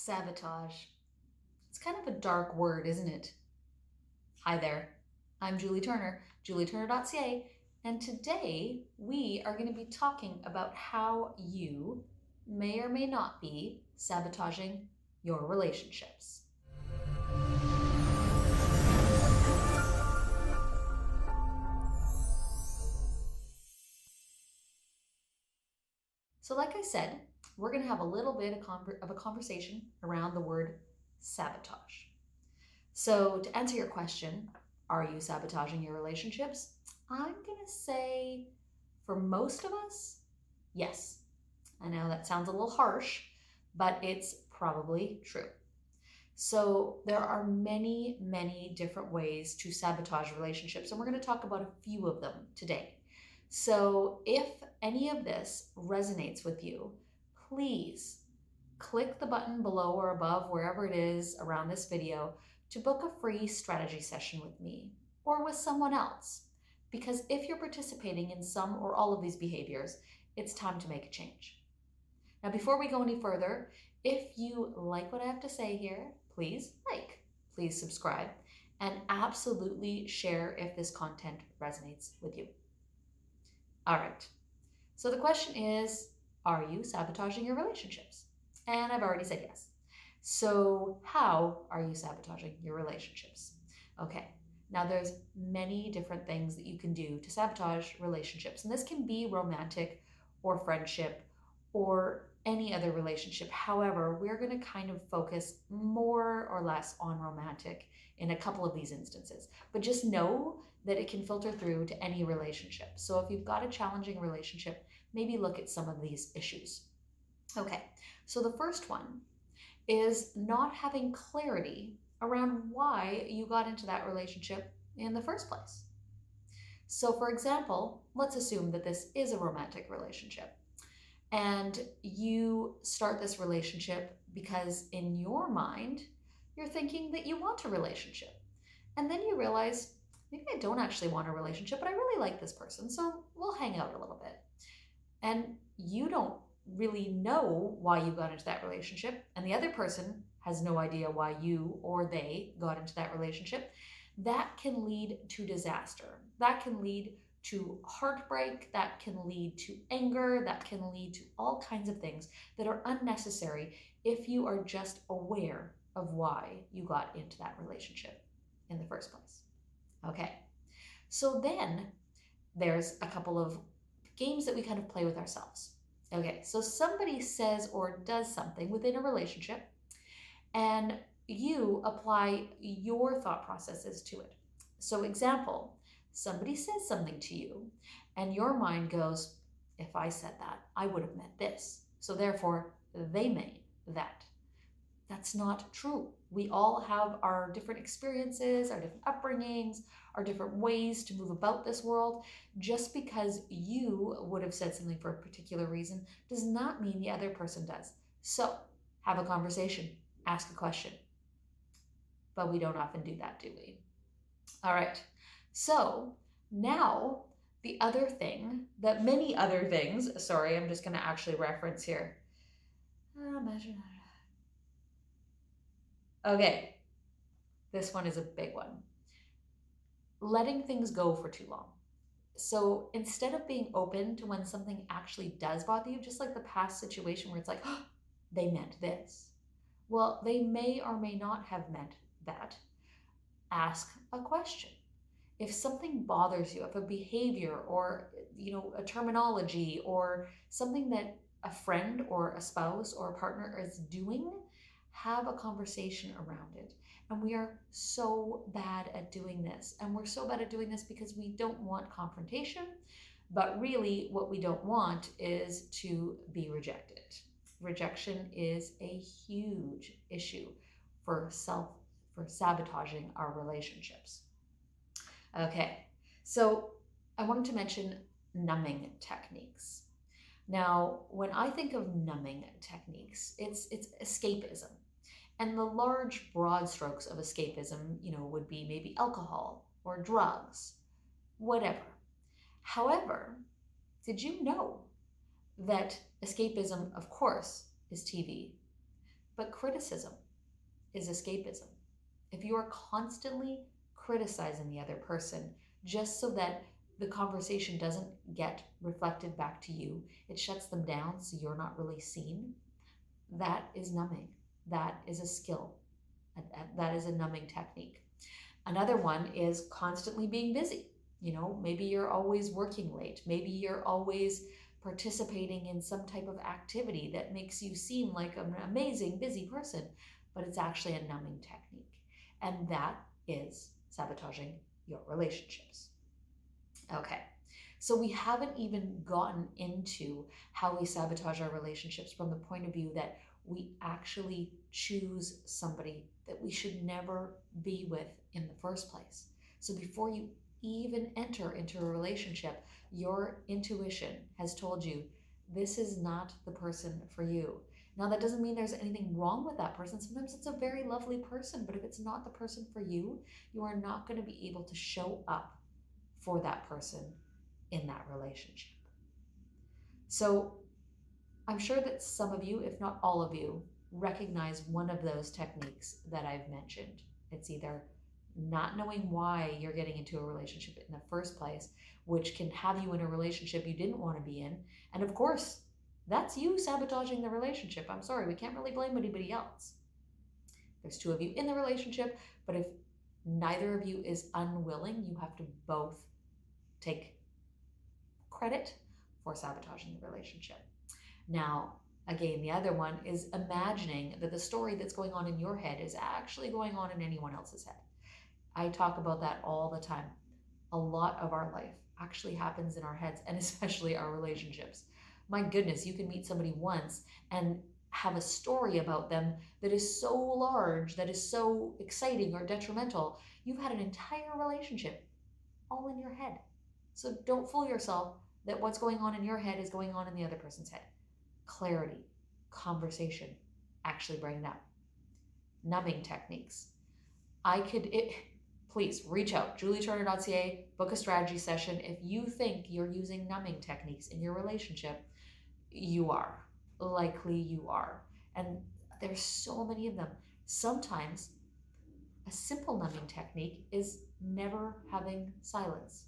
Sabotage. It's kind of a dark word, isn't it? Hi there. I'm Julie Turner, julieturner.ca, and today we are going to be talking about how you may or may not be sabotaging your relationships. So, like I said, we're going to have a little bit of a conversation around the word sabotage. So, to answer your question, are you sabotaging your relationships? I'm going to say for most of us, yes. I know that sounds a little harsh, but it's probably true. So, there are many, many different ways to sabotage relationships, and we're going to talk about a few of them today. So, if any of this resonates with you, please click the button below or above, wherever it is around this video, to book a free strategy session with me or with someone else. Because if you're participating in some or all of these behaviors, it's time to make a change. Now, before we go any further, if you like what I have to say here, please please subscribe, and absolutely share if this content resonates with you. All right. So the question is, are you sabotaging your relationships? And I've already said yes. So how are you sabotaging your relationships? Okay. Now there's many different things that you can do to sabotage relationships. And this can be romantic or friendship or any other relationship. However, we're going to kind of focus more or less on romantic in a couple of these instances. But just know that it can filter through to any relationship. So if you've got a challenging relationship, maybe look at some of these issues. Okay, so the first one is not having clarity around why you got into that relationship in the first place. So, for example, let's assume that this is a romantic relationship and you start this relationship because in your mind, you're thinking that you want a relationship. And then you realize, maybe I don't actually want a relationship, but I really like this person, so we'll hang out a little bit. And you don't really know why you got into that relationship, and the other person has no idea why you or they got into that relationship. That can lead to disaster. That can lead to heartbreak, that can lead to anger, that can lead to all kinds of things that are unnecessary if you are just aware of why you got into that relationship in the first place. Okay, so then there's a couple of games that we kind of play with ourselves. Okay, so somebody says or does something within a relationship, and you apply your thought processes to it. So, example, somebody says something to you, and your mind goes, if I said that, I would have meant this. So, therefore, they mean that. That's not true. We all have our different experiences, our different upbringings, our different ways to move about this world. Just because you would have said something for a particular reason does not mean the other person does. So, have a conversation, ask a question. But we don't often do that, do we? All right. So, now the other thing that many other things, sorry, I'm just going to actually reference here. Imagine. Okay, this one is a big one. Letting things go for too long. So instead of being open to when something actually does bother you, just like the past situation where it's like, oh, they meant this. Well, they may or may not have meant that. Ask a question. If something bothers you, if a behavior or a terminology or something that a friend or a spouse or a partner is doing, have a conversation around it. And we are so bad at doing this. And we're so bad at doing this because we don't want confrontation, but really what we don't want is to be rejected. Rejection is a huge issue for sabotaging our relationships. Okay, so I wanted to mention numbing techniques. Now, when I think of numbing techniques, it's escapism. And the large broad strokes of escapism, would be maybe alcohol or drugs, whatever. However, did you know that escapism, of course, is TV? But criticism is escapism. If you are constantly criticizing the other person just so that the conversation doesn't get reflected back to you, it shuts them down so you're not really seen, that is numbing. That is a skill. That is a numbing technique. Another one is constantly being busy. Maybe you're always working late. Maybe you're always participating in some type of activity that makes you seem like an amazing, busy person, but it's actually a numbing technique. And that is sabotaging your relationships. Okay, so we haven't even gotten into how we sabotage our relationships from the point of view that we actually choose somebody that we should never be with in the first place. So before you even enter into a relationship, your intuition has told you this is not the person for you. Now, that doesn't mean there's anything wrong with that person. Sometimes it's a very lovely person, but if it's not the person for you, you are not going to be able to show up for that person in that relationship. So I'm sure that some of you, if not all of you, recognize one of those techniques that I've mentioned. It's either not knowing why you're getting into a relationship in the first place, which can have you in a relationship you didn't want to be in. And of course, that's you sabotaging the relationship. I'm sorry, we can't really blame anybody else. There's two of you in the relationship, but if neither of you is unwilling, you have to both take credit for sabotaging the relationship. Now, again, the other one is imagining that the story that's going on in your head is actually going on in anyone else's head. I talk about that all the time. A lot of our life actually happens in our heads, and especially our relationships. My goodness, you can meet somebody once and have a story about them that is so large, that is so exciting or detrimental. You've had an entire relationship all in your head. So don't fool yourself that what's going on in your head is going on in the other person's head. Clarity, conversation, actually bring it up. Numbing techniques. Please reach out, julieturner.ca, book a strategy session. If you think you're using numbing techniques in your relationship, you are. Likely you are. And there's so many of them. Sometimes a simple numbing technique is never having silence.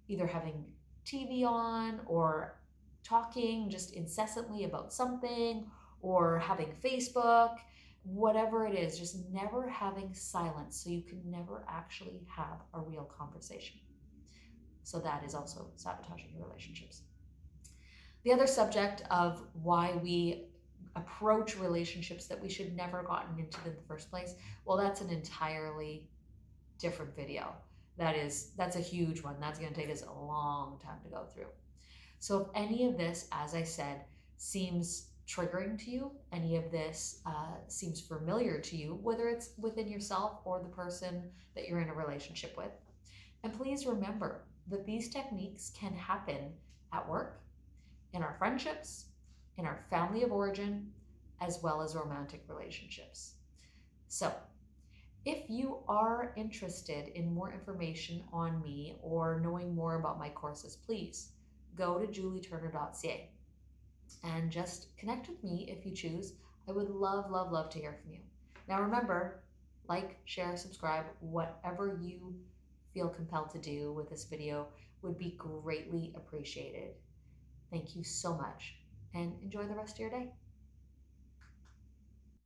Either having TV on or talking just incessantly about something or having Facebook, whatever it is, just never having silence so you can never actually have a real conversation. So that is also sabotaging your relationships. The other subject of why we approach relationships that we should never have gotten into in the first place, well, that's an entirely different video. That's a huge one. That's going to take us a long time to go through. So if any of this, as I said, seems triggering to you, any of this seems familiar to you, whether it's within yourself or the person that you're in a relationship with, and please remember that these techniques can happen at work, in our friendships, in our family of origin, as well as romantic relationships. So if you are interested in more information on me or knowing more about my courses, please go to julieturner.ca and just connect with me if you choose. I would love, love, love to hear from you. Now remember, like, share, subscribe, whatever you feel compelled to do with this video would be greatly appreciated. Thank you so much and enjoy the rest of your day.